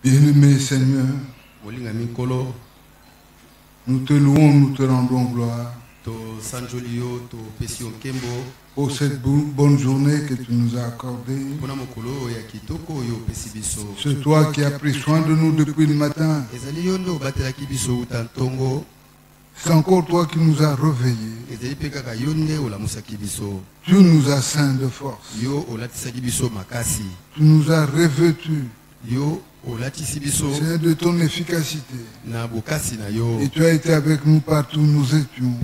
Bien-aimé Seigneur, nous te louons, nous te rendons gloire pour cette bonne journée que tu nous as accordée. C'est toi qui as pris soin de nous depuis le matin. C'est encore toi qui nous as réveillés. Tu nous as ceints de force. Tu nous as revêtus. C'est de ton efficacité. Et tu as été avec nous partout où nous étions.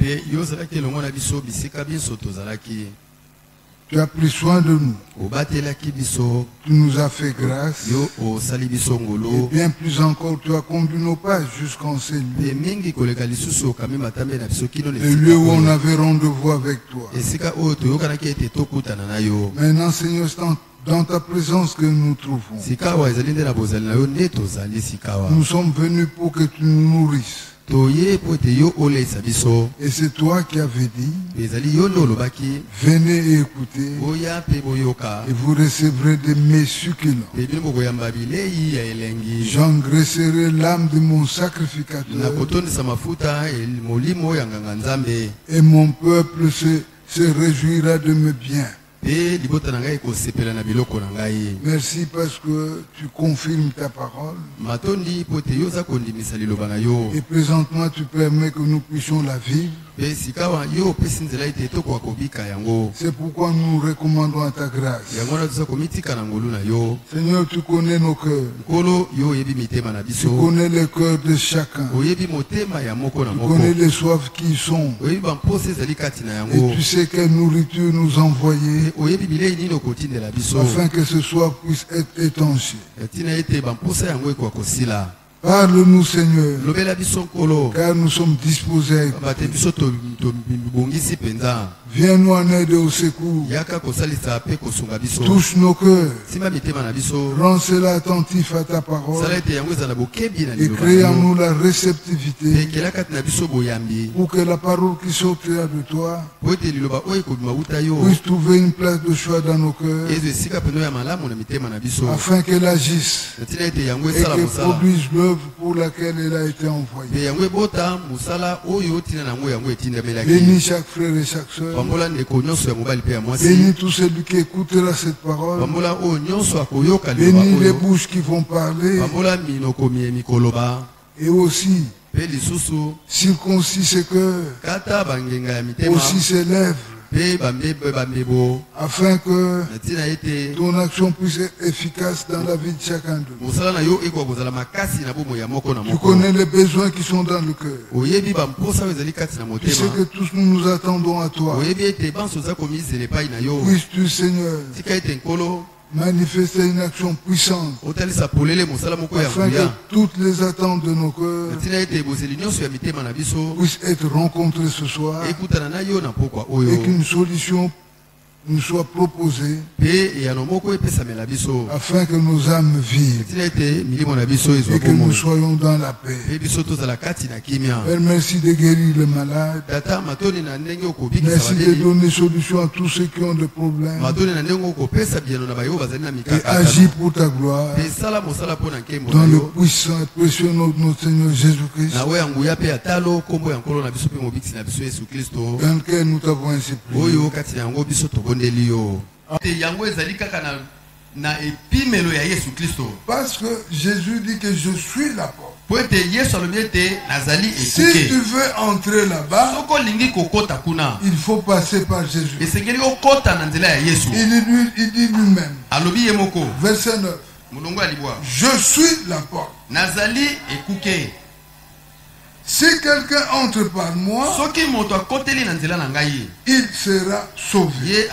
Tu as pris soin de nous. Tu nous as fait grâce. Et bien plus encore, tu as conduit nos pas jusqu'en ces lieux. Le lieu où on avait rendez-vous avec toi. Maintenant, Seigneur, c'est dans ta présence que nous nous trouvons. Nous sommes venus pour que tu nous nourrisses. Et c'est toi qui avais dit, venez et écoutez, et vous recevrez des mets succulents. J'engraisserai l'âme de mon sacrificateur, et mon peuple se réjouira de mes biens. Merci parce que tu confirmes ta parole. Et présentement tu permets que nous puissions la vivre. C'est pourquoi nous recommandons à ta grâce. Seigneur, tu connais nos cœurs. Tu connais les cœurs de chacun. Tu connais les soifs qui sont. Et tu sais quelle nourriture nous envoyer afin que ce soir puisse être étanché. Parle-nous, Seigneur, car nous sommes disposés à écouter. Viens-nous en aide au secours. Touche nos cœurs. Rends cela attentif à ta parole. Et crée en nous la réceptivité pour que la parole qui sortira de toi puisse trouver une place de choix dans nos cœurs afin qu'elle agisse et qu'elle produise l'œuvre pour laquelle elle a été envoyée. Bénis chaque frère et chaque soeur. Bénis tout celui qui écoutera cette parole. Bénis les bouches qui vont parler. Et aussi circoncis ses cœurs, aussi ses lèvres, afin que ton action puisse être efficace dans la vie de chacun de nous. Tu connais les besoins qui sont dans le cœur. Tu sais que tous nous attendons à toi. Puisses-tu, Seigneur, manifester une action puissante afin que toutes les attentes de nos cœurs puissent être rencontrées ce soir et qu'une solution nous soit proposée afin que nos âmes vivent et que nous soyons dans la paix. Père, merci de guérir les malades. Merci de donner solution à tous ceux qui ont des problèmes. Et agis pour ta gloire dans le puissant et précieux nom de notre Seigneur Jésus-Christ, dans lequel nous t'avons ainsi prié. Parce que Jésus dit que je suis la porte. Si tu veux entrer là-bas, il faut passer par Jésus. Il dit lui-même, verset 9, je suis la porte. Si quelqu'un entre par moi, il sera sauvé.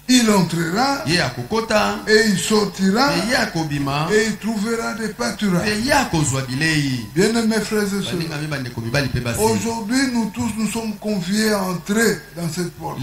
Il entrera et il sortira et il trouvera des pâturages. Bien-aimés frères et sœurs, aujourd'hui nous tous nous sommes conviés à entrer dans cette porte.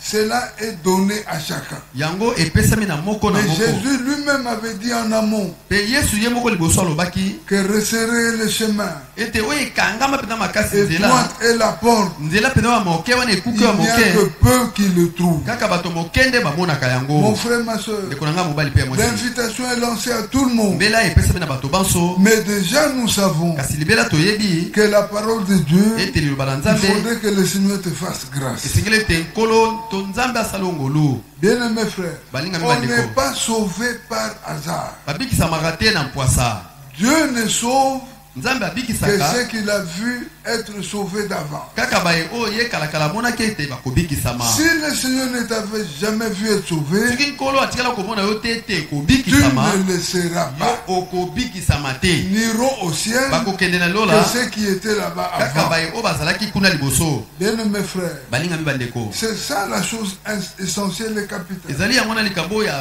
Cela est donné à chacun. Yango epesami na moko na Mais moko. Jésus lui-même avait dit en amont Pe Yesu ye moko liboso alobaki que resserrer le chemin, ete oyo ekangama pena makasi et nzela. pointe est la porte. Nzela pena wa moke wana Il ekuki wa n'y a moke. que peu qui le trouvent. Kaka bato mokende bamonaka yango. Mon frère, ma soeur, Ndeko nanga mobali pe mwasi. l'invitation est lancée à tout le monde. Mbela epesami na bato banso. Mais déjà nous savons Kasi libela toyebi que la parole de Dieu, ete liloba na il Nzambe faudrait que le Seigneur te fasse grâce. esengeli ete nkolo to Nzambe asala ngolu. Bien-aimés frères, Balinga mi on bandeko. n'est pas sauvé par hasard. Babikisamaka te na mpwasa. Dieu ne sauve Nzambe que abikisaka ceux qu'il a vu être sauvés d'avant. kaka baye oyo ye kalakala amonaki ete bakobikisama. Si le Seigneur ne t'avait jamais vu être sauvé, Soki nkolo atikala komona yo te ete tu ekobikisama ne le seras yo pas. okobikisama te. N'iront au ciel Bakokende na que lola ceux qui étaient là-bas kaka avant. baye oyo bazalaki kuna liboso. Bien-aimés frères, Balinga mi bandeko. c'est ça la chose essentielle et capitale. Ezali yango na likambo ya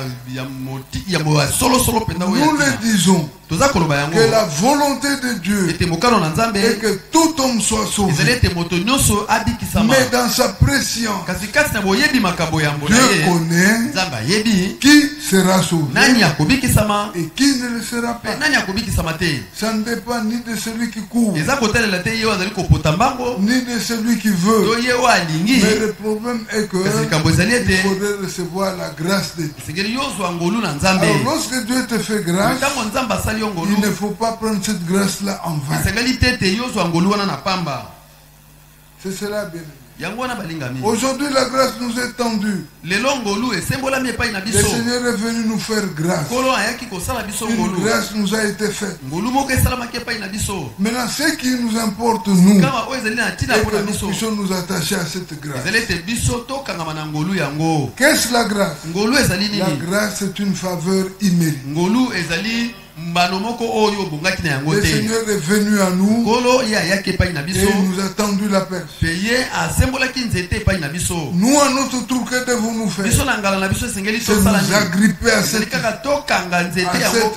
solosolo mpenza oyo Nous ya le tina. disons, Toza koloba yango que la volonté de Dieu ete mokano na Nzambe est que tout homme soit ezali sauvé. ete moto nyonso abikisama. Mais dans sa prescience, Kasi kati na boyebi makambo ya mbona Dieu ye connaît Nzambe ayebi qui sera sauvé nani akobikisama et qui ne le sera pe pas. nani akobikisama te. Ça ne dépend ni de celui qui court, Eza kotalela te ye oyo azali kopota mbango ni de celui qui veut. to ye oyo alingi. Mais le problème est que Kasi likambo ezali il ete faudrait recevoir la grâce de Dieu. esengeli yozwa ngolu na Nzambe. Alors lorsque Dieu te fait grâce, Ntango Nzambe asali yo ngolu il ne faut pas prendre cette grâce-là en vain. esengeli te ete yozwa ngolu wana na pamba. C'est cela, bien. Yango wana balingami. Aujourd'hui, la grâce nous est tendue. Lelo ngolu esembolami epai na Le biso. Seigneur est venu nous faire grâce. Nkolo ayaki kosala biso Une ngolu. grâce nous a été faite. Ngolu moko esalamaki epai na biso. Maintenant, ce qui nous importe, nous, Kama oyo ezali na ntina et mpona que nous biso. puissions nous attacher à cette grâce. Ezali ete biso tokangama na ngolu yango. Qu'est-ce la grâce? Ngolu ezali La nini? grâce est une faveur imméritée. Ngolu ezali mbano moko oyo bongaki na yango Le te. Seigneur est venu à nous Nkolo ye ayaki epai na et biso. il nous a tendu la perche. Pe ye asembolaki nzete epai na biso. Nous, à notre tour, que devons-nous faire? Biso na ngala na biso esengeli C'est tosala nous nini? agripper à Ezali cette, kaka tokanga nzete yango.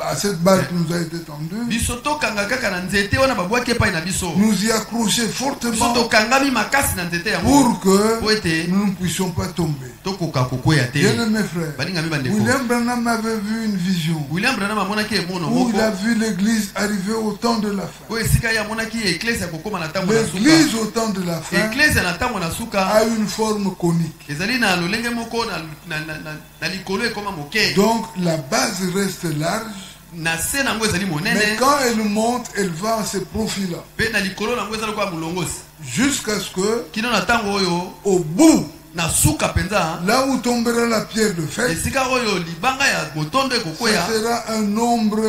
à cette balle qui nous a été tendue. Biso tokanga kaka na nzete wana babwaki epai na biso. Nous y accrocher Biso fortement tokangami makasi na nzete yango. pour que Po ete nous ne puissions pas tomber. tokoka kokwea te. Bien mes frères, Balingami bandeko. William Branham avait vu une vision William Branham amonaki emono où moko. il a vu l'église arriver au temps de la fin. Oyo esika ye amonaki eklese ya kokóma na ntango na suka. L'église au temps de la fin Eklese na ntango na suka a une forme conique. ezali na lolenge moko na likolo ekoma moke. Donc la base reste large, Na se nango ezali mais monene. quand elle monte, elle va en se profilant Pe na likolo nango ezali kwa mulongosi. jusqu'à ce que, Kino na ntango oyo au bout, na suka penza là où tombera la pierre de fête, esika oyo libanga ya motondo ça ekokwea sera un nombre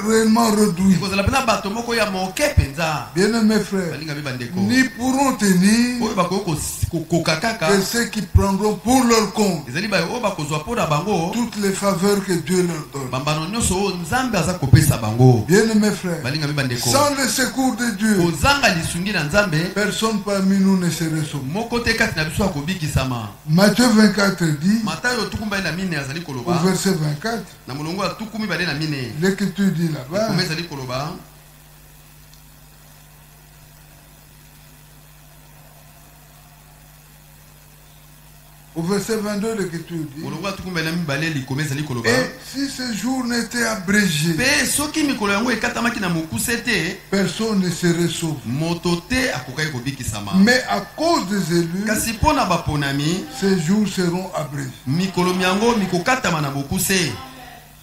réellement réduit. ekozala penza bato moko ya moke penza. Bien mes frères, Balingami bandeko. n'y pourront tenir Oyo bakoki kokoka kaka que ceux qui prendront pour leur compte ezali bayo oyo bakozwa mpo na bango toutes les faveurs que Dieu leur donne. bambano nyonso oyo Nzambe aza kopesa bango. Bien mes frères, Balingami bandeko. sans le secours de Dieu, kozanga lisungi na Nzambe personne parmi nous ne serait sauvé. moko te kati na biso akobikisama. Matthieu 24 dit, Matayo tuku mibale na mine azali au koloba verset 24, na molongo ya tuku mibale na mine l'écriture dit là-bas, ekoma ezali koloba au verset 22, l'écriture dit, molongo ya tuku mibale na mibale likoma ezali koloba et si ce jour n'était abrégé, mpe soki mikolo yango ekatamaki na mokuse te personne ne serait sauvé. moto te akokaki kobikisama. Mais à cause des élus, kasi mpo na baponami ces jours seront abrégés. mikolo yango mikokatama na mokuse.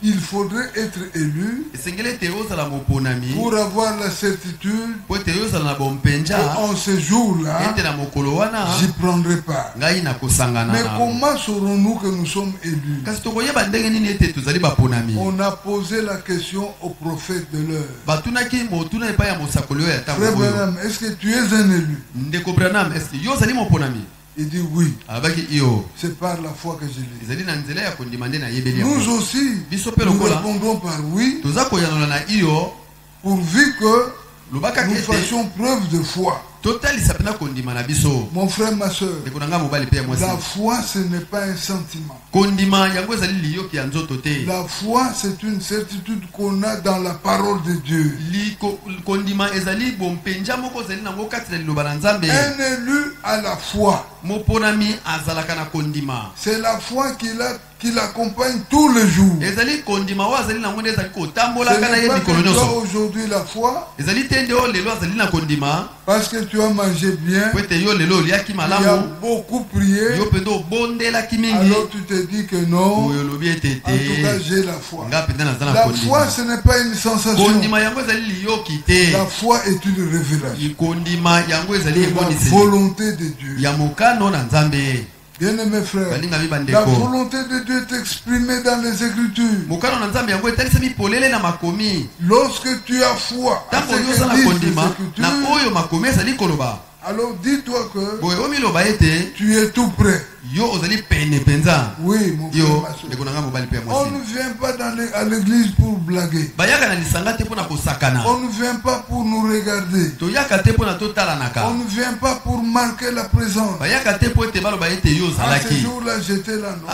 Il faudrait être élu esengeli ete ozala moponami pour avoir la certitude po ete ozala na bompenza qu'en ce jour-là, ete na mokolo wana j'y prendrai part. ngai nakosangana Mais na. comment saurons-nous que nous sommes élus? kasi tokoyeba ndenge nini ete tozali baponami. On a posé la question au prophète de l'heure. batunaki motuna epai ya mosakoli oyo ya ntango Frère oyo. Branham, est-ce que tu es un élu? Ndeko Branham, est-ce que yo ozali moponami? Il dit oui. Alobaki iyo C'est par la foi que je l'ai. ezali na nzela ya kondima nde nayebeli Nous yango. aussi, Biso pe nous lokola répondrons par oui, toza koyanola na iyo pourvu que lobaka nous ete fassions preuve de foi. Mon frère, ma soeur, la foi, ce n'est pas un sentiment. La foi, c'est une certitude qu'on a dans la parole de Dieu. Un élu a la foi. C'est la foi qui l'accompagne tous les jours. Ce n'est pas que toi aujourd'hui la foi, parce que tu as mangé bien, tu as beaucoup prié, alors tu te dis que non, en tout cas j'ai la foi. La foi, ce n'est pas une sensation. La foi est une révélation de la volonté de Dieu. Bien-aimés frères, la volonté de Dieu est exprimée dans les Écritures. Lorsque tu as foi à ce que disent les Écritures, alors dis-toi que tu es tout prêt. Oui, mon frère, on ne vient pas à l'église pour blaguer. On ne vient pas pour nous regarder. On ne vient pas pour marquer la présence. À ce jour-là, j'étais là, non?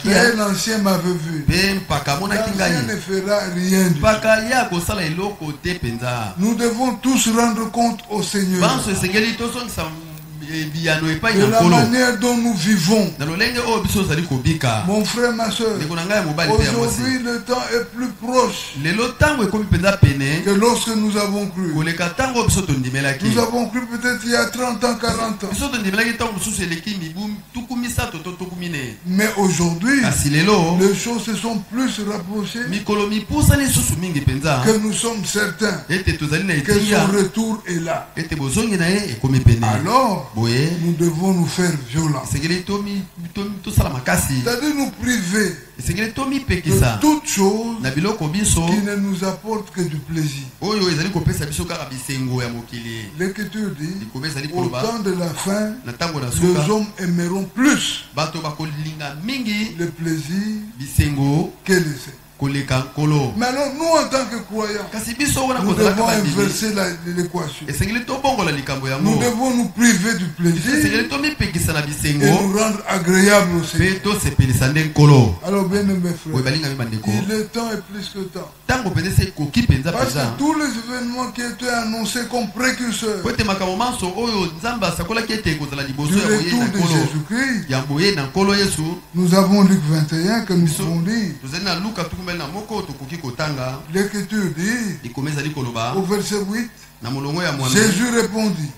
Et l'ancien m'avait vu. L'ancien ne fera rien du tout. Nous devons tous rendre compte au Seigneur de la manière dont nous vivons. Mon frère, ma soeur, aujourd'hui le temps est plus proche que lorsque nous avons cru. Nous avons cru peut-être il y a 30 ans, 40 ans. Mais aujourd'hui, les choses se sont plus rapprochées, que nous sommes certains que son retour est là. Alors, nous devons nous faire violence. C'est-à-dire nous priver de toutes choses qui ne nous apportent que du plaisir. L'Écriture dit, au temps de la fin, les hommes aimeront plus le plaisir que les saints. Mais alors, nous en tant que croyants, nous devons inverser l'équation. Nous devons nous priver du plaisir et nous rendre agréables au Seigneur. Alors, bien mes frères, le temps est plus que temps. Parce que tous les événements qui étaient annoncés comme précurseurs du retour de Jésus-Christ, nous avons Luc 21 que nous pouvons lire. L'Écriture dit, au verset 8, Jésus répondit,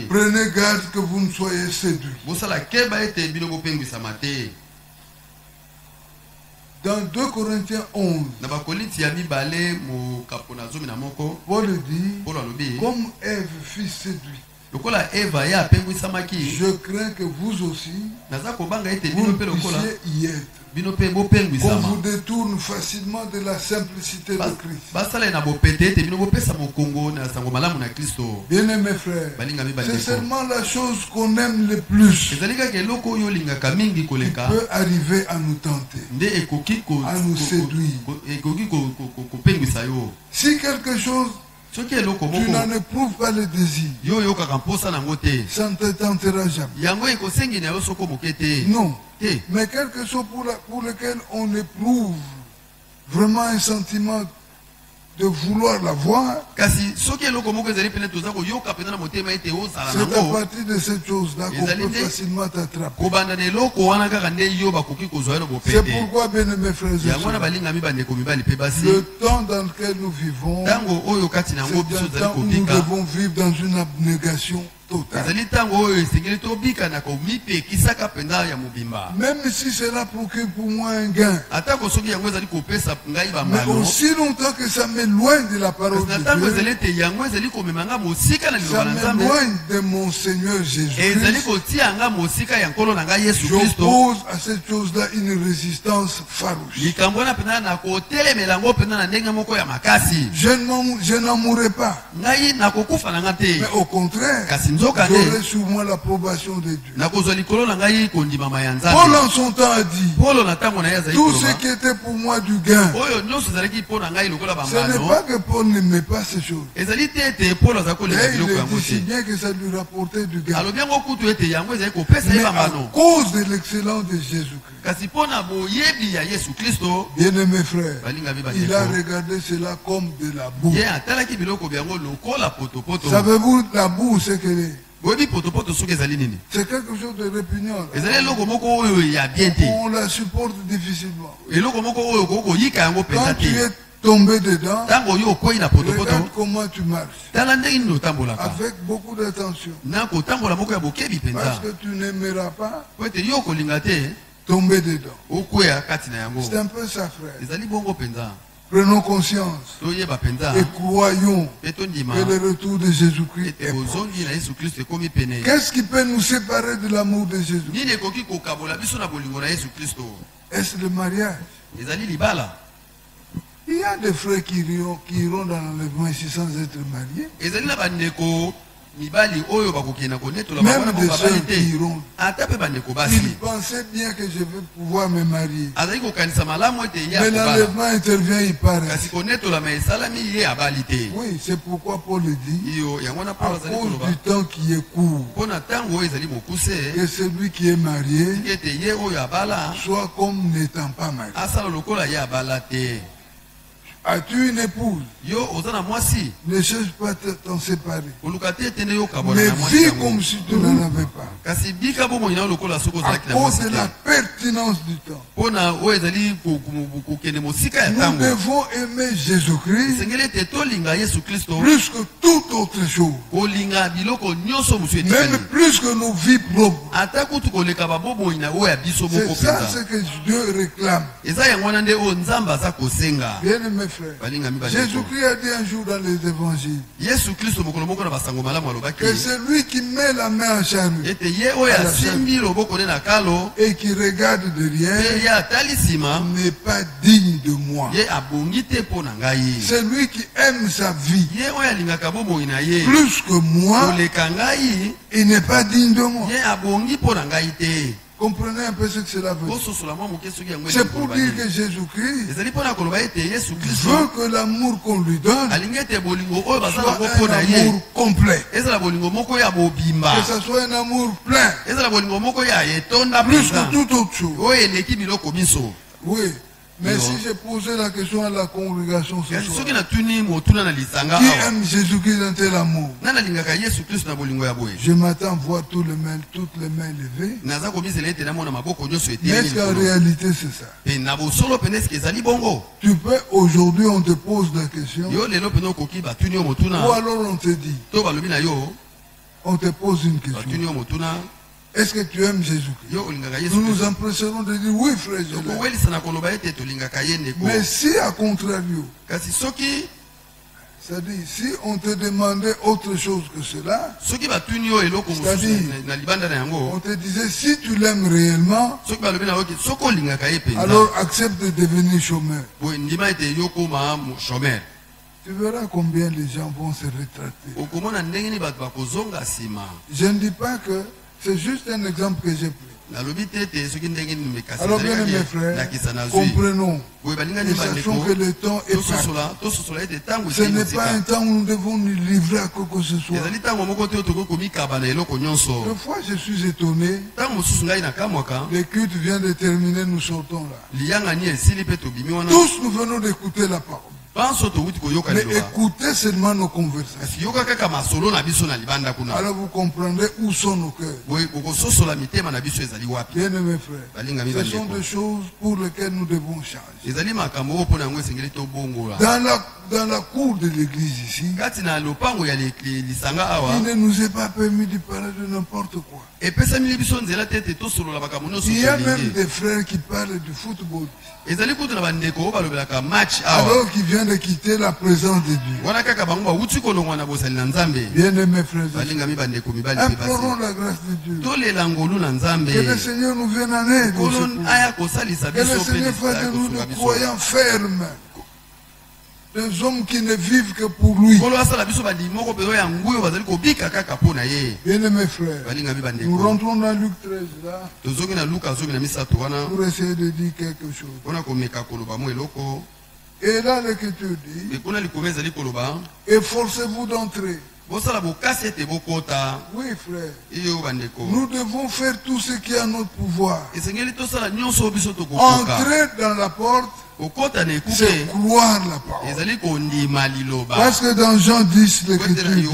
prenez garde que vous ne soyez séduits. Dans 2 Corinthiens 11, Paul dit, comme Ève fut séduite, je crains que vous aussi, vous ne puissiez y être. Qu'on vous détourne facilement de la simplicité de Christ. Bien-aimés frères, c'est seulement la chose qu'on aime le plus qui peut arriver à nous tenter, à nous séduire. Si quelque chose tu n'en éprouves pas le désir, ça ne te tentera jamais. Non. Mais quelque chose pour lequel on éprouve vraiment un sentiment de vouloir la voir, c'est à partir de cette chose-là qu'on peut facilement t'attraper. C'est pourquoi, bien mes frères et sœurs, le temps dans lequel nous vivons, c'est un temps où nous devons vivre dans une abnégation totale. Même si cela procure pour moi un gain, mais aussi longtemps que ça m'éloigne de la parole de Dieu, ça m'éloigne de mon Seigneur Jésus-Christ, j'oppose à cette chose-là une résistance farouche. Je n'en mourrai pas, mais au contraire, j'aurai sur moi l'approbation de Dieu. Paul en son temps a dit, tout ce qui était pour moi du gain. Ce n'est pas que Paul n'aimait pas ces choses. Mais il dit si bien que ça lui rapportait du gain. Mais à cause de l'excellence de Jésus-Christ. Bien-aimé frère, il a regardé cela comme de la boue. Savez-vous la boue, c'est que c'est quelque chose de répugnant. On la supporte difficilement. Quand tu es tombé dedans, regarde comment tu marches. Avec beaucoup d'attention. Parce que tu n'aimeras pas tomber dedans. C'est un peu ça, frère. Prenons conscience et croyons que le retour de Jésus-Christ est proche. Qu'est-ce qui peut nous séparer de l'amour de Jésus? Est-ce le mariage? Il y a des frères qui iront dans l'enlèvement ici sans être mariés. Même des sœurs qui iront. Ils pensaient bien que je vais pouvoir me marier. Mais l'enlèvement intervient, il paraît. Oui, c'est pourquoi Paul dit, à cause du temps qui est court, que celui qui est marié soit comme n'étant pas marié. As-tu une épouse? Ne cherche pas t'en séparer. Mais vis comme si tu n'en avais pas. À cause de la pertinence du temps. Nous devons aimer Jésus-Christ plus que toute autre chose. Même plus que nos vies propres. C'est ça ce que Dieu réclame. Bien aimé frère, Jésus-Christ a dit un jour dans les évangiles que celui qui met la main en charrue et qui regarde derrière n'est pas digne de moi. Celui qui aime sa vie plus que moi, il n'est pas digne de moi. Comprenez un peu ce que cela veut dire. C'est pour dire que Jésus-Christ veut que l'amour qu'on lui donne soit un amour complet. Que ce soit un amour plein. Plus que toute autre chose. Oui. Mais si j'ai posé la question à la congrégation ce soir, qui aime Jésus-Christ dans tel amour? Je m'attends à voir toutes les mains levées. Mais est-ce qu'en réalité c'est ça? Tu peux, aujourd'hui on te pose la question, ou alors on te dit, on te pose une question. Est-ce que tu aimes Jésus-Christ? Nous nous empresserons de dire oui, frère. Mais si à contrario, c'est-à-dire si on te demandait autre chose que cela, c'est-à-dire on te disait si tu l'aimes réellement, alors accepte de devenir chômeur. Tu verras combien les gens vont se rétracter. Je ne dis pas que c'est juste un exemple que j'ai pris. Alors bien mes frères, comprenons et sachons que le temps est parti. Ce n'est pas un temps où nous devons nous livrer à quoi que ce soit. Une fois je suis étonné, le culte vient de terminer, nous sortons là. Tous nous venons d'écouter la parole. Mais écoutez seulement nos conversations. Alors vous comprendrez où sont nos cœurs. Bien aimés frères, ce sont des choses pour lesquelles nous devons changer. Dans la cour de l'église ici, il ne nous est pas permis de parler de n'importe quoi. Il y a même des frères qui parlent du football. Alors qu'il vient de quitter la présence de Dieu. Bien aimés frères, implorons la grâce de Dieu. Que le Seigneur nous vienne en aide. Que le Seigneur fasse de nous des croyants fermes. des hommes qui ne vivent que pour lui. Bien-aimés frères, nous rentrons dans Luc 13 là pour essayer de dire quelque chose. Et là, l'Écriture dit, efforcez-vous d'entrer. Oui, frère. Nous devons faire tout ce qui est à notre pouvoir. Entrer dans la porte, c'est croire la parole. Parce que dans Jean 10, l'Écriture dit,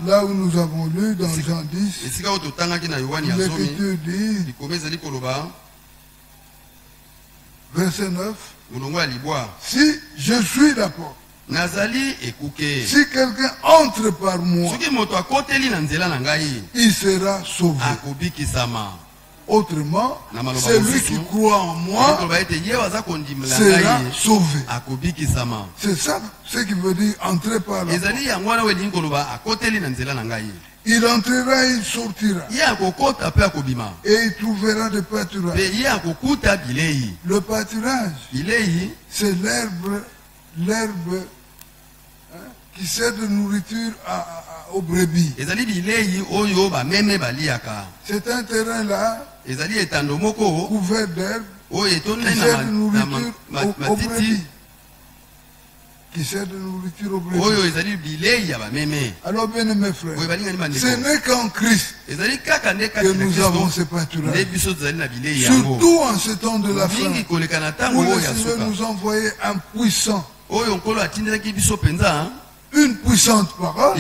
là où nous avons lu, dans Jean 10, l'Écriture dit, verset 9, si je suis la porte, si quelqu'un entre par moi, il sera sauvé. Autrement, celui qui croit en moi sera sauvé. C'est ça ce qui veut dire entrer par la porte. Il entrera et il sortira. Et il trouvera des pâturages. Le pâturage, c'est l'herbe qui sert de nourriture aux brebis. C'est un terrain là, couvert d'herbe, qui sert de nourriture aux brebis. Alors bien mes frères, ce n'est qu'en Christ que nous avons ce pâturage. Surtout en ce temps de la fin, où le Seigneur nous envoyait un puissant, une puissante parole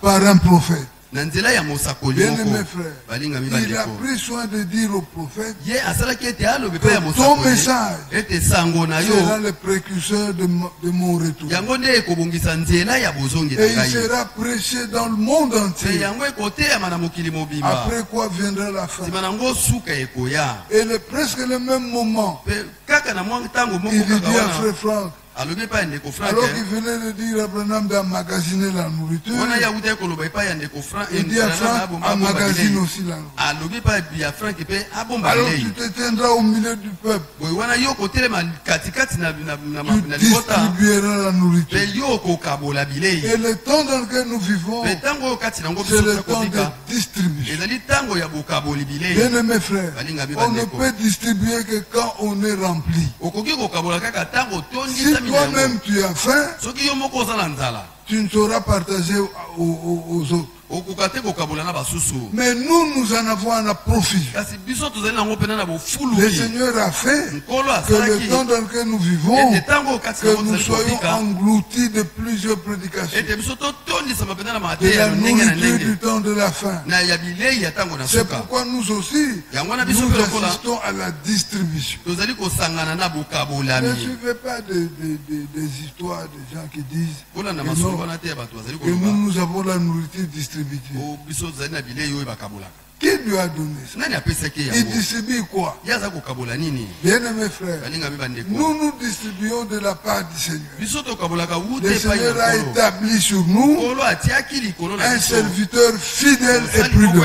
par un prophète. Bien mes frères, il a pris soin de dire au prophète que ton message sera le précurseur de mon retour. Et il sera prêché dans le monde entier. Après quoi viendra la fin. Et presque le même moment, il dit à Frère Franck, alors qu'il venait de dire à Branham d'emmagasiner la nourriture, il dit à Franck, emmagasine aussi la nourriture. Alors tu te tiendras au milieu du peuple. Tu distribueras la nourriture. Et le temps dans lequel nous vivons, c'est le temps de distribution. Bien mes frères, on ne peut distribuer que quand on est rempli. Si toi-même tu as faim, tu ne sauras partager aux autres. Mais nous en avons un profit. Le Seigneur a fait que le temps dans lequel nous vivons, que nous soyons engloutis de plusieurs prédications, de la nourriture du temps de la fin. C'est pourquoi nous aussi, nous assistons à la distribution. Ne suivez pas des histoires de gens qui disent que nous avons la nourriture distribuée. Qui lui a donné ça? Il distribue quoi? Bien mes frères, nous distribuons de la part du Seigneur. Le Seigneur a établi sur nous un serviteur fidèle et prudent.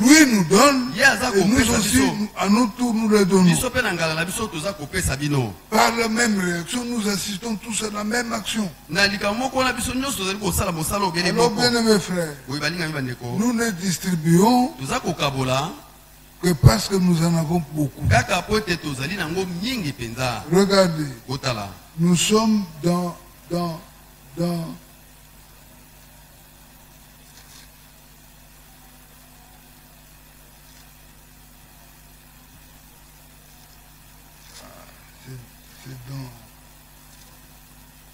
Lui nous donne et nous aussi, à notre tour, nous le donnons. Par la même réaction, nous assistons tous à la même action. Alors bien mes frères, nous ne distribuons que parce que nous en avons beaucoup. Regardez, nous sommes dans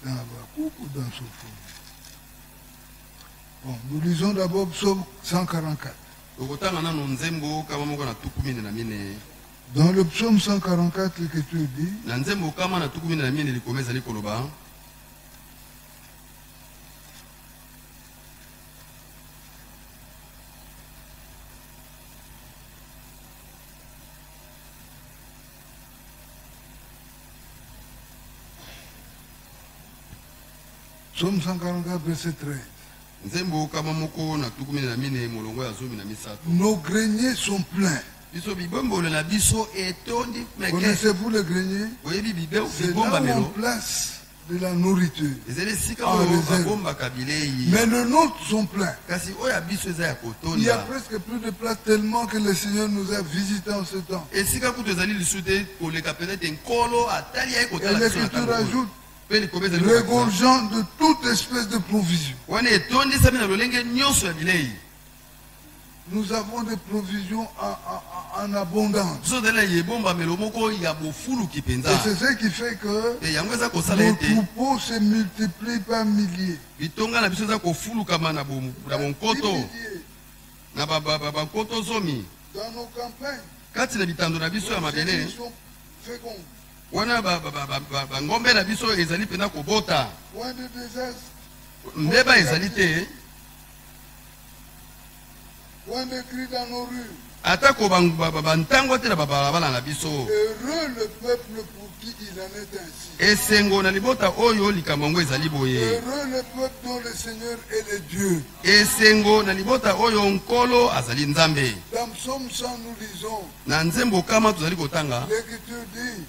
Habakkuk ou dans Sophonie. Bon, nous lisons d'abord Psaume 144. Dans le Psaume 144, l'Écriture dit, Psaume 144, verset 13. Nos greniers sont pleins. Connaissez-vous le grenier? C'est là où on place de la nourriture. Mais les nôtres sont pleins. Il y a presque plus de place tellement que le Seigneur nous a visités en ce temps. Et l'Écriture ajoute regorgeant de toute espèce de provision. Nous avons des provisions en abondance. Et c'est ce qui fait que nos troupeaux se multiplient par milliers. Dans nos campagnes, ils sont féconds. Loin de désastre. Point de cris dans nos rues. Heureux le peuple pour qui il en est ainsi. Heureux le peuple dont le Seigneur est le Dieu. Dans Psaume 100 nous lisons. L'Écriture dit,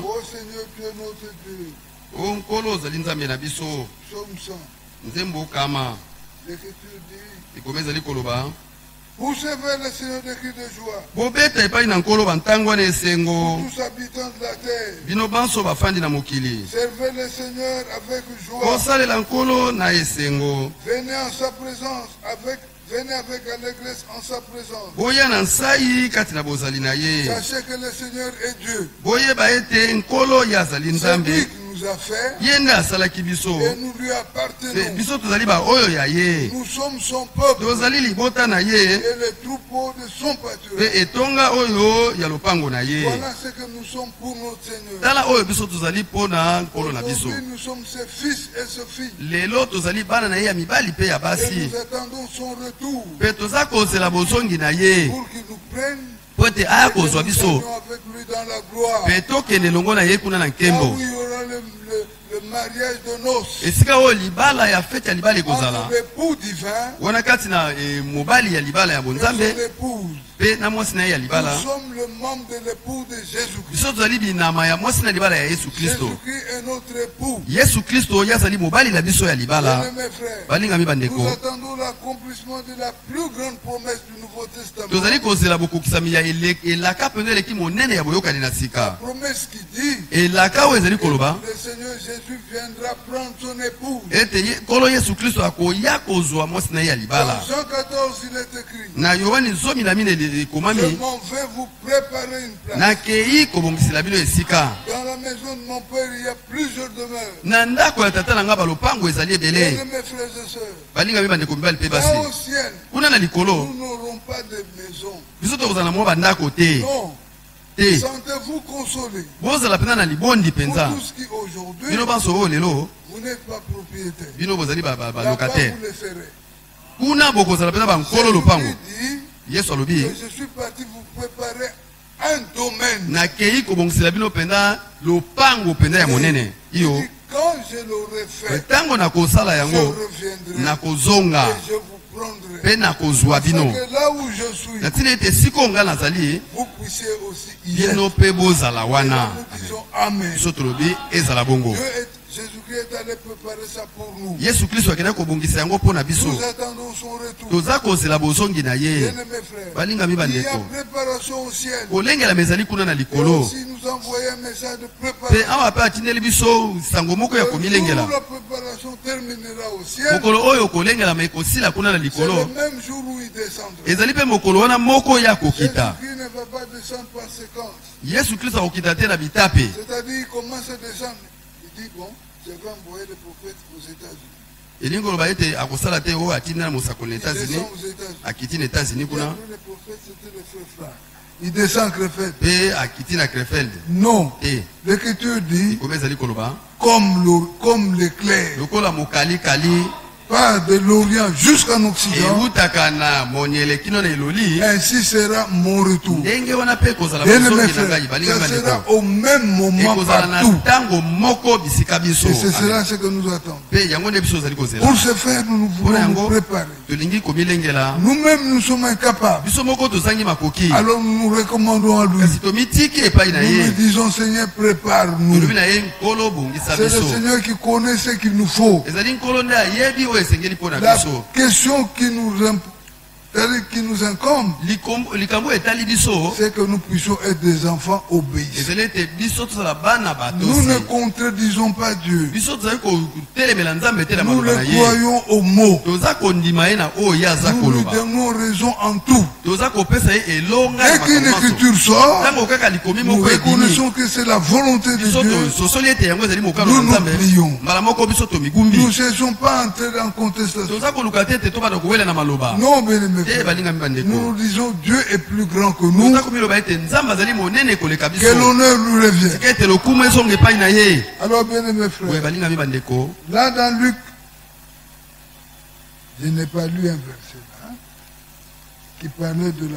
ô Seigneur, tu es notre Dieu. Psaume 100. L'Écriture dit, poussez vers le Seigneur des cris de joie. Pour tous habitants de la terre. Servez le Seigneur avec joie. Venez en sa présence venez avec allégresse en sa présence. Sachez que le Seigneur est Dieu. C'est lui qui nous a fait. Et nous lui appartenons. Nous sommes son peuple. Et les troupeaux de son pâturage. Voilà ce que nous sommes pour notre Seigneur. Aujourd'hui, nous sommes ses fils et ses filles. Et nous attendons son retour. Pour qu'il nous prenne. Avec lui dans la gloire. Là où il y aura le mariage de noces. Entre l'époux divin et son épouse. Nous sommes le membre de l'époux de Jésus-Christ. Jésus-Christ est notre époux. Bien-aimés frères, nous attendons l'accomplissement de la plus grande promesse du Nouveau Testament. La promesse qui dit que le Seigneur Jésus viendra prendre son épouse. Dans Jean 14, il est écrit, je m'en vais vous préparer une place. Dans la maison de mon Père, il y a plusieurs demeures. Bien-aimés frères et sœurs, là au ciel, nous n'aurons pas de maison. Non. Sentez-vous consolés. Pour tous qui aujourd'hui, vous n'êtes pas propriétaire. Là-bas, vous le serez. Jésus dit que je suis parti vous préparer un domaine. Et quand je l'aurai fait, je reviendrai et je vous prendrai. Parce que là où je suis, vous puissiez aussi y être. Nous disons Amen. Jésus-Christ est allé préparer ça pour nous. Nous attendons son retour. Bien-aimés frères, il y a préparation au ciel. Et aussi nous envoyer un message de préparation. La préparation terminera au ciel. C'est le même jour où il descendra. Jésus-Christ ne va pas descendre par séquence. C'est-à-dire qu'il commence à descendre. Il dit bon, je vais envoyer des prophètes aux États-Unis. Il descend aux États-Unis. Les prophètes, c'était les frères Franck. Il descend à Krefeld. Non. L'Écriture dit comme l'éclair. part de l'Orient jusqu'en Occident, ainsi sera mon retour. Bien-aimés frères, ça sera au même moment partout. Et c'est cela ce que nous attendons. Pour ce faire, nous voulons nous préparer. Nous-mêmes, nous sommes incapables. Alors nous nous recommandons à lui. Nous lui disons, Seigneur, prépare-nous. C'est le Seigneur qui connaît ce qu'il nous faut. La question qui nous incombe, c'est que nous puissions être des enfants obéissants. Nous ne contredisons pas Dieu. Nous le croyons au mot. Nous lui donnons raison en tout. Dès qu'une écriture sort, nous reconnaissons que c'est la volonté de Dieu. Nous nous plions. Nous ne cherchons pas à entrer en contestation. Non, bien-aimés. Nous disons Dieu est plus grand que nous. Que l'honneur lui revient. Alors bien aimés frères, là dans Luc, je n'ai pas lu un verset là, qui parlait de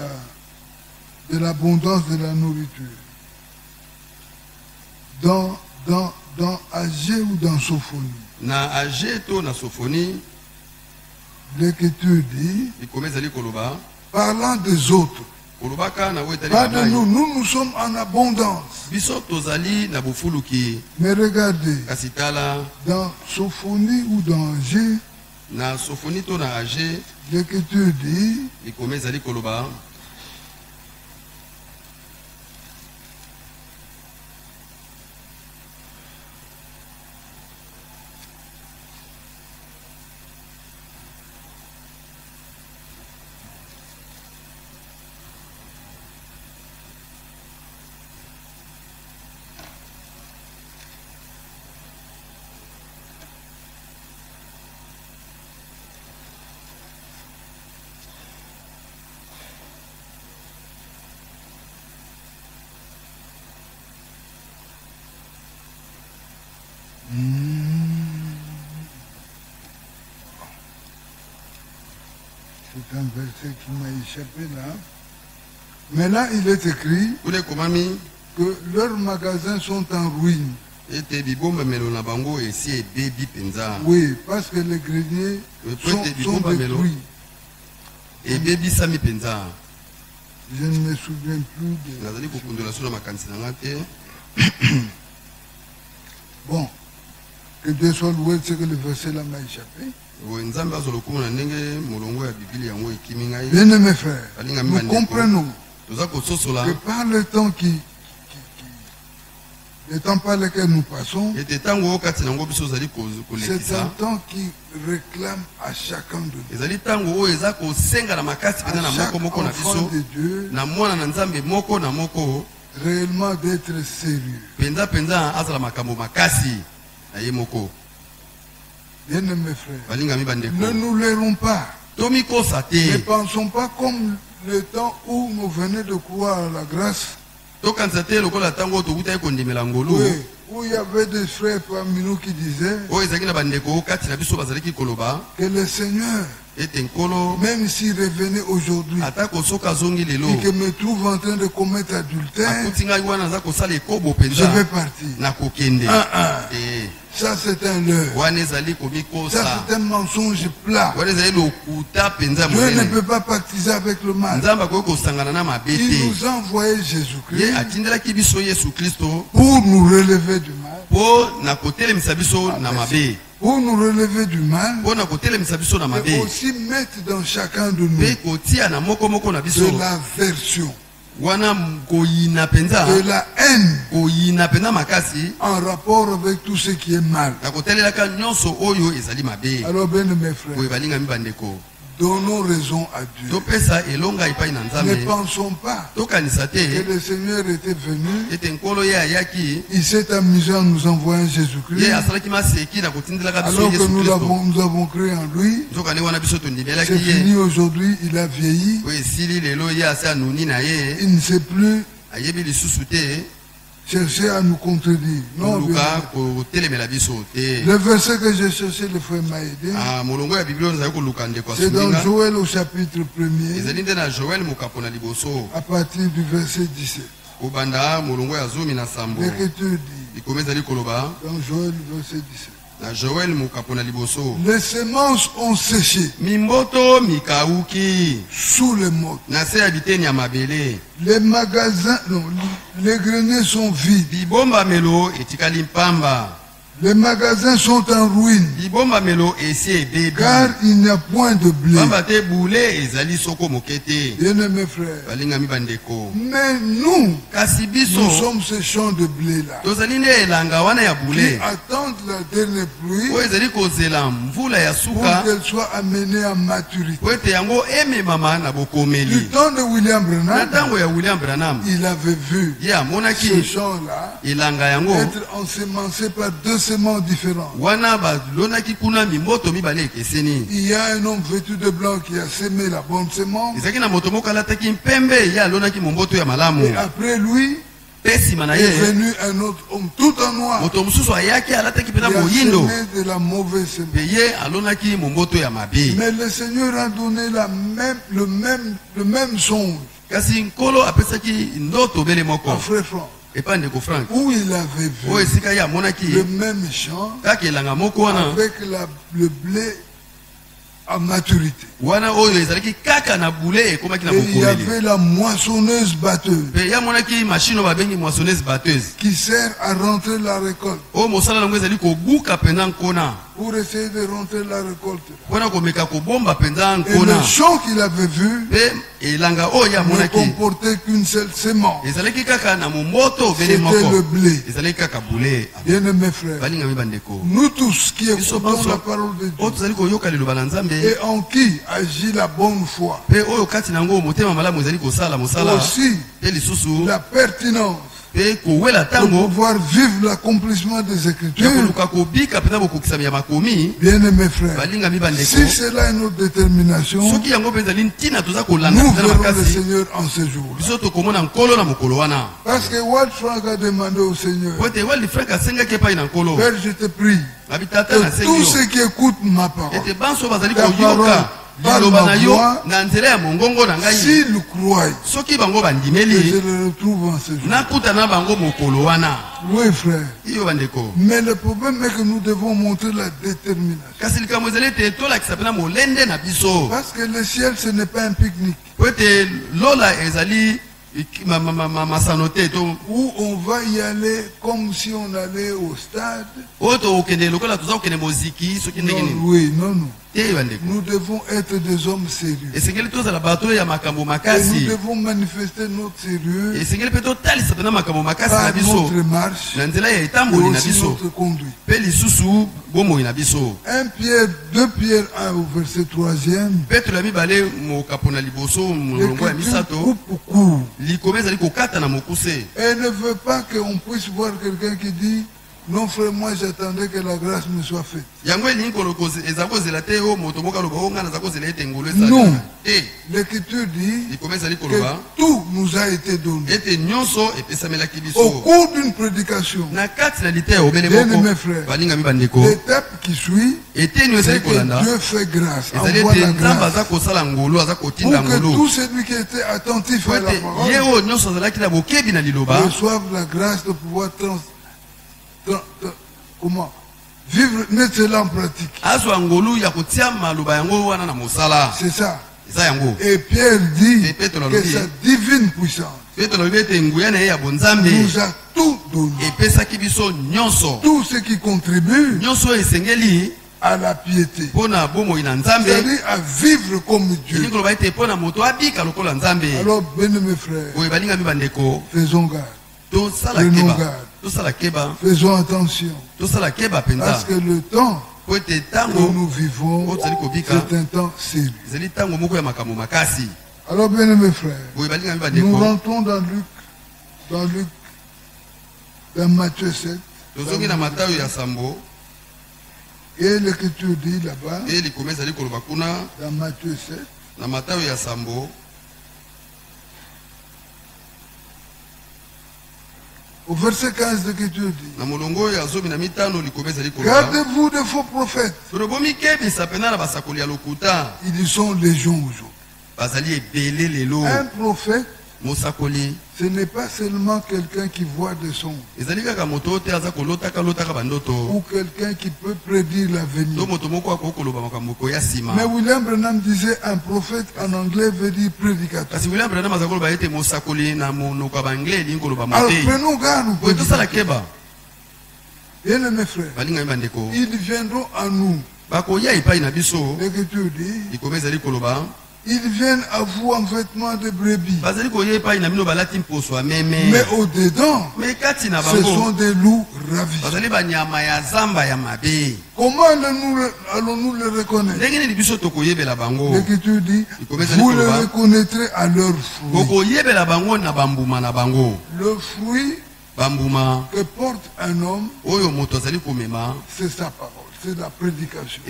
l'abondance de la nourriture. Dans Agé ou dans Sophonie? Na Agé to na Sophonie. L'Écriture dit, parlant des autres, pas de nous, nous sommes en abondance. Mais regardez, dans Sophonie ou dans Agé, l'Écriture dit, c'est un verset qui m'a échappé là. Mais là, il est écrit que leurs magasins sont en ruine. Oui, parce que les greniers sont détruits. Je ne me souviens plus de... Bon, que Dieu soit loué, c'est que le verset là m'a échappé. Bien aimés frères, nous comprenons que par le temps le temps par lequel nous passons, c'est un temps qui réclame à chacun de nous, à chaque enfant de Dieu, réellement d'être sérieux. Bien aimés frères, ne nous laissons pas. Ne pensons pas comme le temps où nous venons de croire à la grâce. Oui, où il y avait des frères parmi nous qui disaient que le Seigneur, même s'il revenait aujourd'hui et que me trouve en train de commettre adultère, je vais partir. Ça c'est un leurre. Ça c'est un mensonge plat. Dieu ne peut pas pactiser avec le mal. Il nous a envoyé Jésus-Christ pour nous relever du mal. Pour nous relever du mal, et aussi mettre dans chacun de nous de l'aversion, de la haine en rapport avec tout ce qui est mal. Alors bien mes frères, donnons raison à Dieu. Ne pensons pas que le Seigneur était venu, il s'est amusé en nous envoyant Jésus-Christ, alors que nous avons cru en lui. C'est fini aujourd'hui, il a vieilli, il ne sait plus chercher à nous contredire. Non, le verset que j'ai cherché, le frère m'a aidé. C'est dans Joël au chapitre 1er, à partir du verset 17. L'Écriture dit, dans Joël, verset 17. Les semences ont séché sous les mottes. Les magasins, non, les greniers sont vides. Les magasins sont en ruine, car il n'y a point de blé. Bien-aimés frères, mais nous sommes ces champs de blé-là, qui attendent la dernière pluie pour qu'elle soit amenée à maturité. Du temps de William Branham, il avait vu ce champ-là être ensemencé par deux semences différentes. Il y a un homme vêtu de blanc qui a semé la bonne semence. Et après lui est venu un autre homme tout en noir qui a semé de la mauvaise semence. Mais le Seigneur a donné le même songe à frère Franck, où il avait vu le même champ avec le blé à maturité. Et il y avait la moissonneuse batteuse qui sert à rentrer la récolte, pour essayer de rentrer la récolte. Et le champ qu'il avait vu ne comportait qu'une seule semence. C'était le blé. Bien-aimés frères, nous tous qui écoutons la parole de Dieu et en qui agit la bonne foi, aussi la pertinence de pouvoir vivre l'accomplissement des Écritures. Bien-aimés frères, si cela est notre détermination, nous verrons le Seigneur en ce jour. Parce que Walt Frank a demandé au Seigneur, Père, je te prie, que tous ceux qui écoutent ma parole, ta parole, par ma voix, s'ils croient, que je le retrouve en ce jour. Oui, frère. Mais le problème est que nous devons montrer la détermination. Parce que le ciel, ce n'est pas un pique-nique où on va y aller comme si on allait au stade. Non, oui, non. Nous devons être des hommes sérieux. Et nous devons manifester notre sérieux par notre marche et aussi notre conduite. 1 Pierre, 2 Pierre 1 au verset 3e. Elle ne veut pas qu'on puisse voir quelqu'un qui dit: non frère, moi j'attendais que la grâce me soit faite. Non. L'Écriture dit que tout nous a été donné au cours d'une prédication. Bien-aimés frères, l'étape qui suit, c'est que Dieu fait grâce, envoie la grâce, pour que tout celui qui était attentif à la parole reçoive la grâce de pouvoir comment vivre, mettre cela en pratique. C'est ça. Et Pierre dit que sa divine puissance nous a tout donné. Tout ce qui contribue à la piété, c'est-à-dire à vivre comme Dieu. Alors, bien-aimés frères, faisons garde. Prenons garde. Faisons attention. Parce que le temps que nous vivons, c'est un temps sérieux. Alors, bien-aimés frères, nous rentrons dans Matthieu 7. Et l'Écriture dit là-bas, dans Matthieu 7, Au verset 15 de l'Écriture dit, gardez-vous de faux prophètes. Ils sont légions aujourd'hui. Un prophète, ce n'est pas seulement quelqu'un qui voit des songes ou quelqu'un qui peut prédire l'avenir. Mais William Branham disait un prophète en anglais veut dire prédicateur. Alors prenons garde. Bien mes frères, ils viendront à nous. L'Écriture dit, ils viennent à vous en vêtements de brebis. Mais au-dedans, ce sont des loups ravis. Comment allons-nous les reconnaître? L'Écriture dit, vous les reconnaîtrez à leurs fruits. Le fruit que porte un homme, c'est sa parole. C'est la prédication.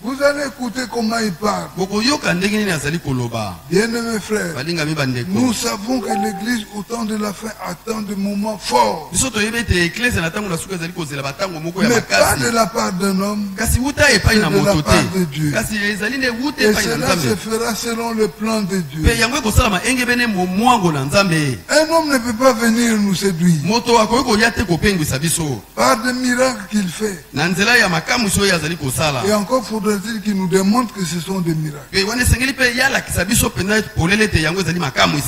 Vous allez écouter comment il parle. Bien mes frères, nous savons que l'Église au temps de la fin attend des moments forts. Mais pas de la part d'un homme, mais de la part de Dieu. Et cela se fera selon le plan de Dieu. Un homme ne peut pas venir nous séduire par des miracles qu'il fait. Et encore faudrait-il qu'il nous démontre que ce sont des miracles.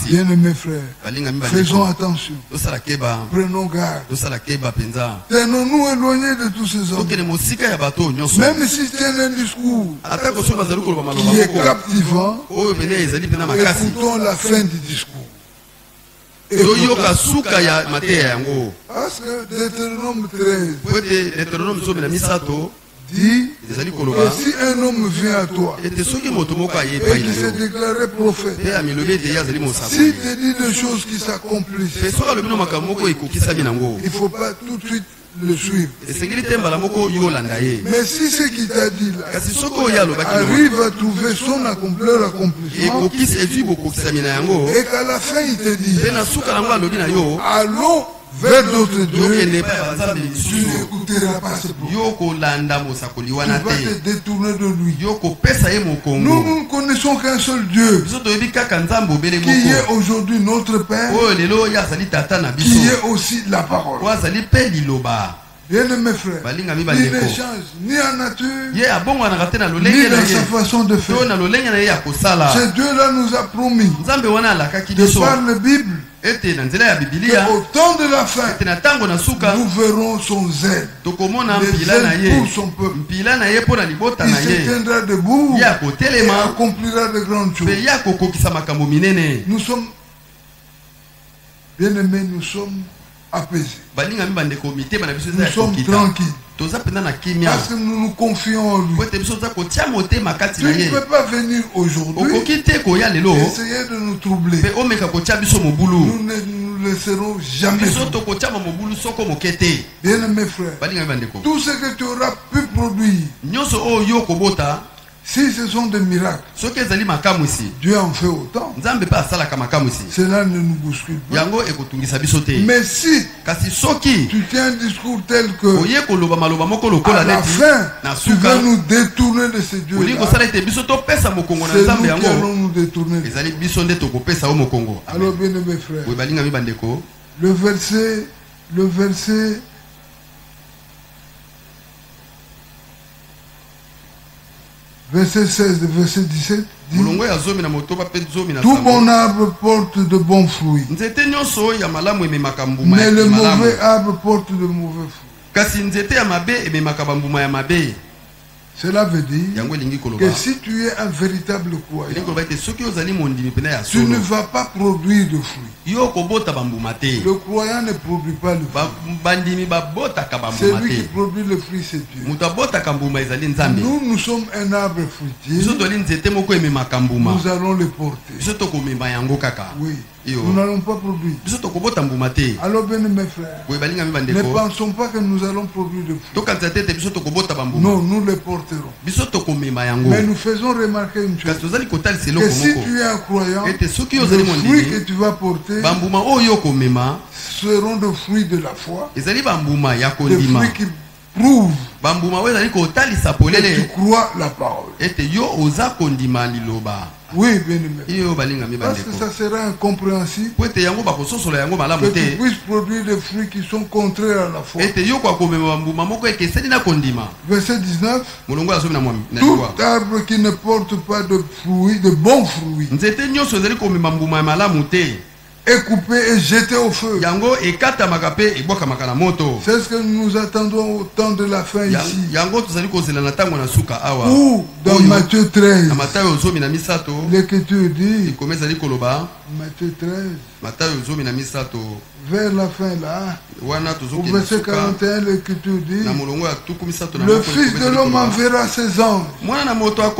Bien mes frères, faisons attention. Prenons garde. Tenons-nous éloignés de tous ces hommes. Même s'ils tiennent un discours qui est captivant, écoutons la fin du discours. Parce que Deutéronome 13 dit que si un homme vient à toi et qui s'est déclaré prophète, s'il te dit des choses qui s'accomplissent, il ne faut pas tout de suite le suivre. Mais si ce qu'il t'a dit là arrive à trouver son accomplissement et qu'à la fin il te dit allons vers d'autres dieux, tu n'écouteras pas ce prophète. Tu vas te détourner de lui. Nous ne connaissons qu'un seul Dieu qui est aujourd'hui notre Père, qui est aussi la parole. Bien mes frères, il ne change ni en nature, ni dans sa façon de faire. Ce Dieu-là nous a promis, de par la Bible, qu'au temps de la fin, nous verrons son zèle, les zèles pour son peuple. Il se tiendra debout et accomplira de grandes choses. Nous sommes, bien aimés, nous sommes apaisés. Nous sommes tranquilles. Parce que nous nous confions en lui. Tu ne peux pas venir aujourd'hui essayer de nous troubler. Nous ne nous laisserons jamais. Bien mes frères, tout ce que tu auras pu produire, si ce sont des miracles, Dieu en fait autant. Cela ne nous bouscule pas. Mais si tu tiens un discours tel que à la fin, tu vas nous détourner de ce Dieu-là, c'est nous qui allons nous détourner. Alors bien mes frères, le verset verset 16 et verset 17 dit, tout bon arbre porte de bons fruits, mais le mauvais arbre porte de mauvais fruits. Cela veut dire que si tu es un véritable croyant, tu ne vas pas produire de fruits. Le croyant ne produit pas le fruit. Celui qui produit le fruit, c'est Dieu. Nous sommes un arbre fruitier. Nous allons le porter. Oui. nous n'allons pas produire. Alors bien mes frères, ne pensons pas que nous allons produire de fruits. Non, nous les porterons. Mais nous faisons remarquer une chose, que si tu es un croyant, les fruits que tu vas porter seront des fruits de la foi, des fruits qui prouvent que tu crois la parole. Oui, bien aimé. Parce que ça sera incompréhensible que tu puisses produire des fruits qui sont contraires à la foi. Verset 19. Tout arbre qui ne porte pas de fruits, de bons fruits, est coupé et jeté au feu. C'est ce que nous attendons au temps de la fin ici. Ou dans Matthieu 13, l'Écriture dit, Matthieu 13, vers la fin là, au verset 41, l'Écriture dit, le Fils de l'homme enverra ses anges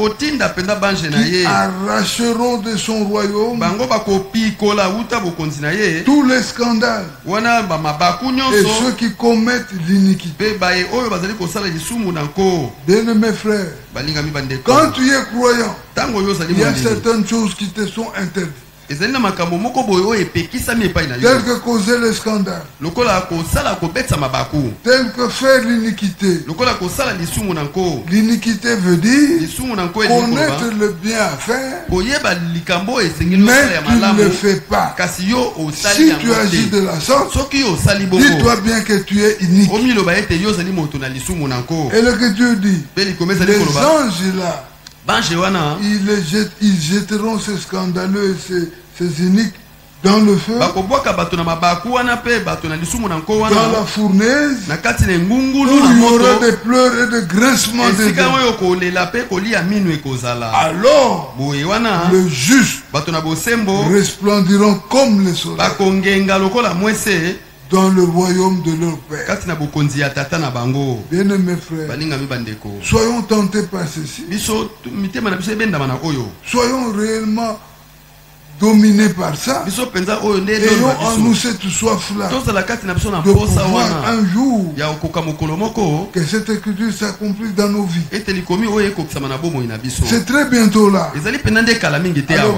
qui arracheront de son royaume tous les scandales et ceux qui commettent l'iniquité. Bien mes frères, quand tu es croyant, il y a certaines choses qui te sont interdites. Tel que causer le scandale, tel que faire l'iniquité. L'iniquité veut dire connaître le bien à faire, mais tu ne le fais pas. Si tu agis de la sorte, dis-toi bien que tu es inique. Et l'Écriture dit, les anges là, ils jetteront ces scandaleux et ces iniques dans le feu, dans la fournaise, où il y aura des pleurs et des grincements de dents. Alors, le juste resplendiront comme le soleil dans le royaume de leur Père. Bien-aimés frères, soyons tentés par ceci. Soyons réellement dominés par ça. Ayons en nous cette soif-là de pouvoir un jour que cette écriture s'accomplisse dans nos vies. C'est très bientôt là. Alors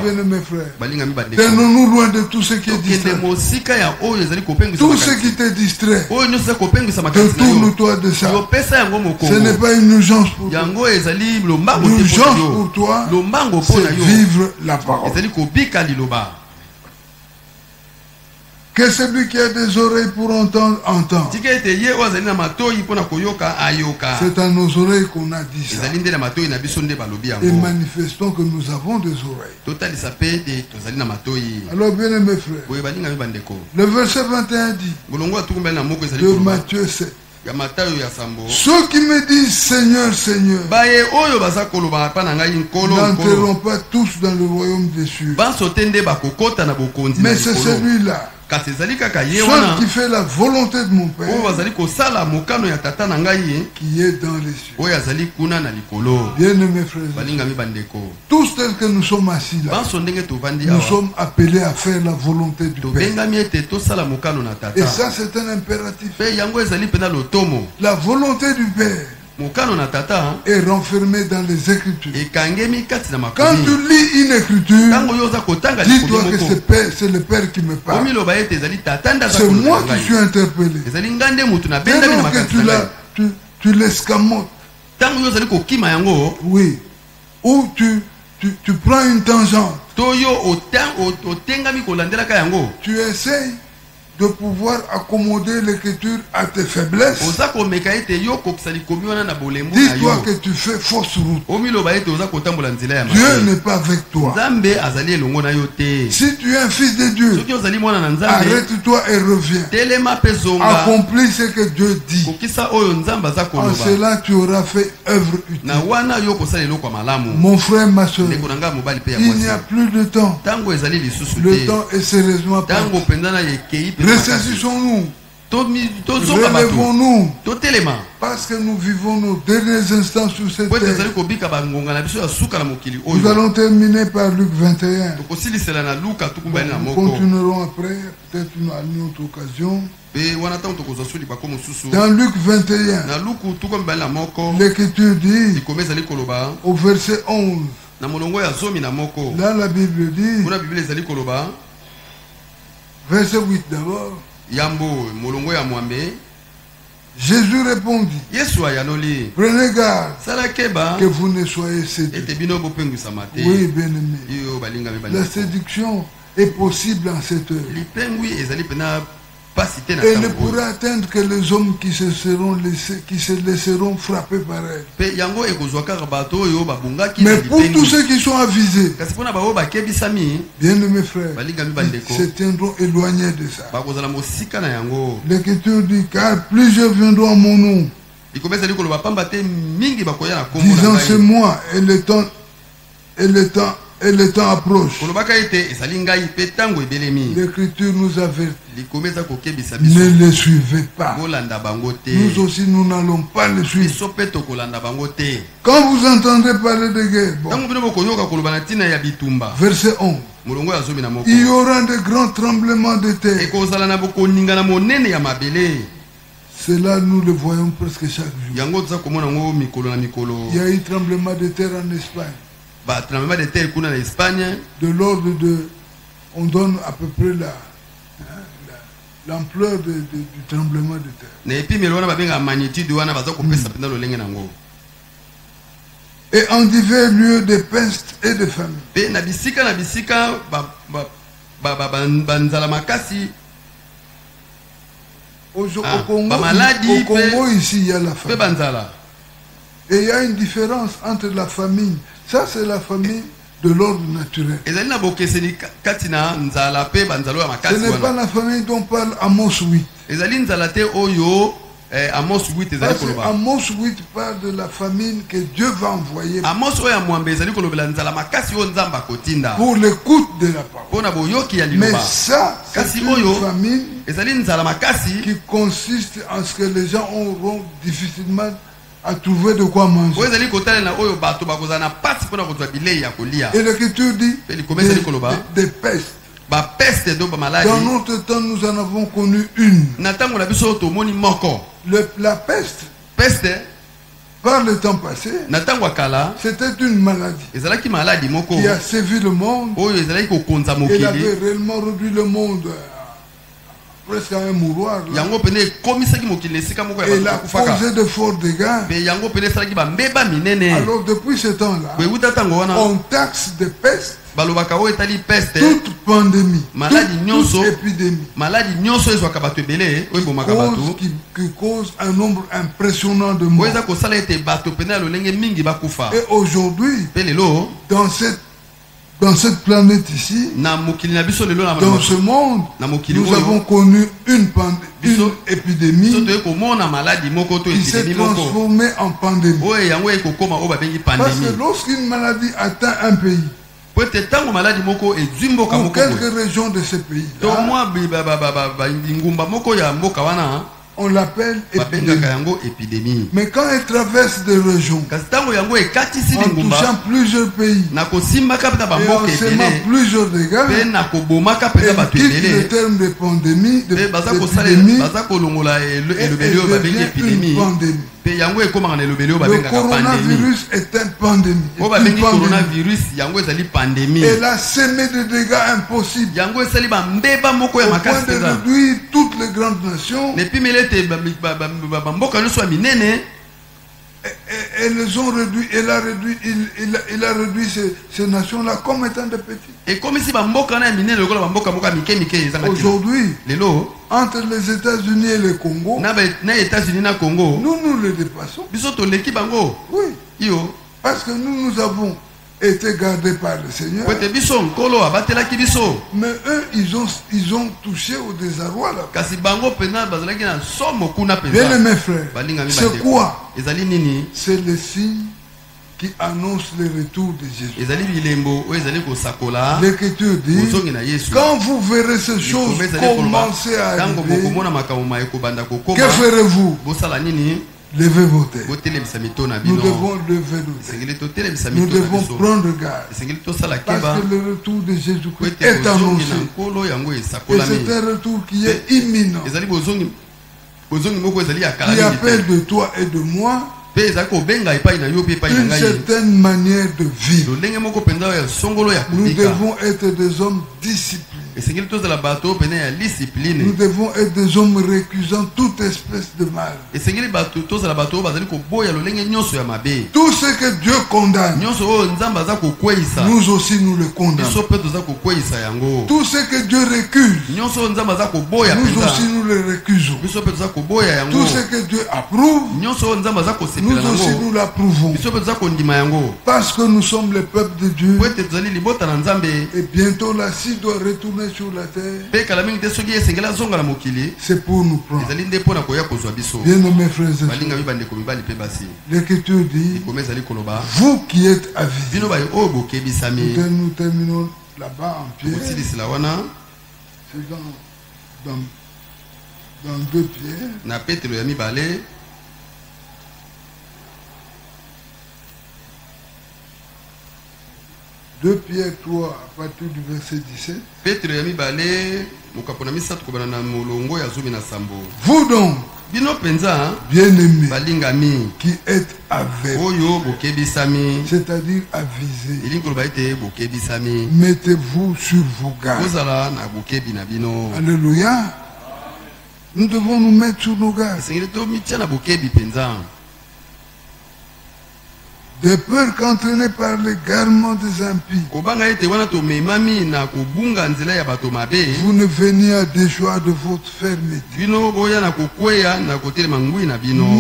bien mes frères, tenons-nous loin de tout ce qui est distrait. Tout ce qui te distrait, détourne-toi de ça. Ce n'est pas une urgence pour toi. L'urgence pour toi, c'est vivre la parole. Que celui qui a des oreilles pour entendre, entend. C'est à nos oreilles qu'on a dit ça. Et manifestons que nous avons des oreilles. Alors bien mes frères, le verset 21 dit de Matthieu 7, ceux qui me disent Seigneur, Seigneur n'entreront pas tous dans le royaume des cieux, mais c'est celui-là qui fait la volonté de mon Père qui est dans les cieux. Bien mes frères, tous tels que nous sommes assis là, nous sommes appelés à faire la volonté du Père. Et ça c'est un impératif. La volonté du Père est renfermée dans les Écritures. Quand tu lis une écriture, dis-toi que c'est le Père qui me parle. C'est moi qui suis interpellé. Dès lors que tu l'escamotes, oui, ou tu prends une tangente, tu essayes de pouvoir accommoder l'écriture à tes faiblesses. Dis-toi que tu fais fausse route. Dieu n'est pas avec toi. Si tu es un fils de Dieu, arrête-toi et reviens. Accomplis ce que Dieu dit. En cela tu auras fait œuvre utile. Mon frère, ma soeur, il n'y a plus de temps. Le temps est sérieusement parti. Ressaisissons-nous Relevons-nous. Parce que nous vivons nos derniers instants sur cette terre. Nous allons terminer par Luc 21. Nous continuerons après, peut-être à une autre occasion. Dans Luc 21, l'Écriture dit, au verset 11, là la Bible dit, verset 8 d'abord, Jésus répondit, prenez garde que vous ne soyez séduits. Oui, bien-aimé, la séduction est possible en cette heure. Et ne pourra atteindre que les hommes qui se laisseront frapper par elle. Mais pour tous ceux qui sont avisés, bien mes frères, ils se tiendront éloignés de ça. L'Écriture dit, car plusieurs viendront à mon nom, disant c'est moi, et le temps approche. L'Écriture nous avertit. Ne les suivez pas. Nous aussi, nous n'allons pas les suivre. Quand vous entendrez parler de guerre, verset 11, il y aura de grands tremblements de terre. Cela, nous le voyons presque chaque jour. Il y a eu tremblement de terre en Espagne. De l'ordre de, on donne à peu près l'ampleur du tremblement de terre. Et en divers lieux de peste et de famine. Au Congo, ici, il y a la famine. Et il y a une différence entre la famine. Ça, c'est la famine de l'ordre naturel. Ce n'est pas la famine dont parle Amos 8. Amos 8 parle de la famine que Dieu va envoyer pour l'écoute de la parole. Mais ça, c'est une famine qui consiste en ce que les gens auront difficilement à trouver de quoi manger. Et l'Écriture dit des pestes. Dans notre temps, nous en avons connu une. La peste, par le temps passé, c'était une maladie qui a sévi le monde. Elle avait réellement réduit le monde presque à un mouroir. Elle a causé de forts dégâts. Alors depuis ce temps-là, on taxe de peste toute pandémie, toute épidémie qui cause un nombre impressionnant de morts. Et aujourd'hui, dans cette planète ici, dans ce monde, nous avons connu une épidémie qui s'est transformée en pandémie. Parce que lorsqu'une maladie atteint un pays, ou quelques régions de ce pays, on l'appelle épidémie. Mais quand elle traverse des régions, en touchant plusieurs pays, et en semant plusieurs dégâts, elle quitte le terme de pandémie, d'épidémie, et elle devient une pandémie. Le coronavirus est une pandémie. Elle a semé des dégâts impossibles au point de réduire toutes les grandes nations. Et les ont réduit, il a réduit ces nations-là comme étant de petites. Aujourd'hui, entre les États-Unis et le Congo, nous les dépassons. Oui. Parce que nous avons été gardés par le Seigneur. Mais eux, ils ont touché au désarroi là. Bien mes frères, c'est quoi? C'est le signe qui annonce le retour de Jésus. L'Écriture dit, quand vous verrez ces choses commencer à arriver, que ferez-vous? Levez vos têtes. Nous devons lever nos têtes. Nous devons prendre garde. Parce que le retour de Jésus-Christ est annoncé. Et c'est un retour qui est imminent. Qui appelle de toi et de moi une certaine manière de vivre. Nous devons être des hommes disciplinés. Nous devons être des hommes récusant toute espèce de mal. Tout ce que Dieu condamne, nous aussi nous le condamnons. Tout ce que Dieu récuse, nous aussi nous le récusons. Tout ce que Dieu approuve, nous aussi nous l'approuvons. Parce que nous sommes le peuple de Dieu. Et bientôt la scie doit retourner sur la terre. C'est pour nous prendre. Bien-aimés frères et sœurs, l'Écriture dit, vous qui êtes avisés. Nous terminons là-bas en Pierre. C'est dans 2 Pierre. 2 Pierre 3 à partir du verset 17. Vous donc, bien-aimés, qui êtes avec, c'est-à-dire avisés, mettez-vous sur vos gardes. Alléluia. Nous devons nous mettre sur nos gardes. De peur qu'entraînés par l'égarement des impies, vous ne veniez à déchoir de votre fermeté.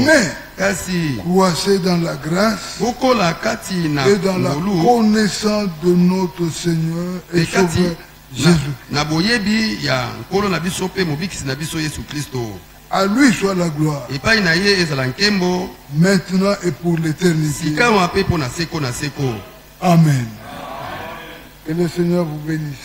Mais croissez dans la grâce et dans la connaissance de notre Seigneur et Sauveur Jésus-Christ. À lui soit la gloire, maintenant et pour l'éternité. Amen. Que le Seigneur vous bénisse.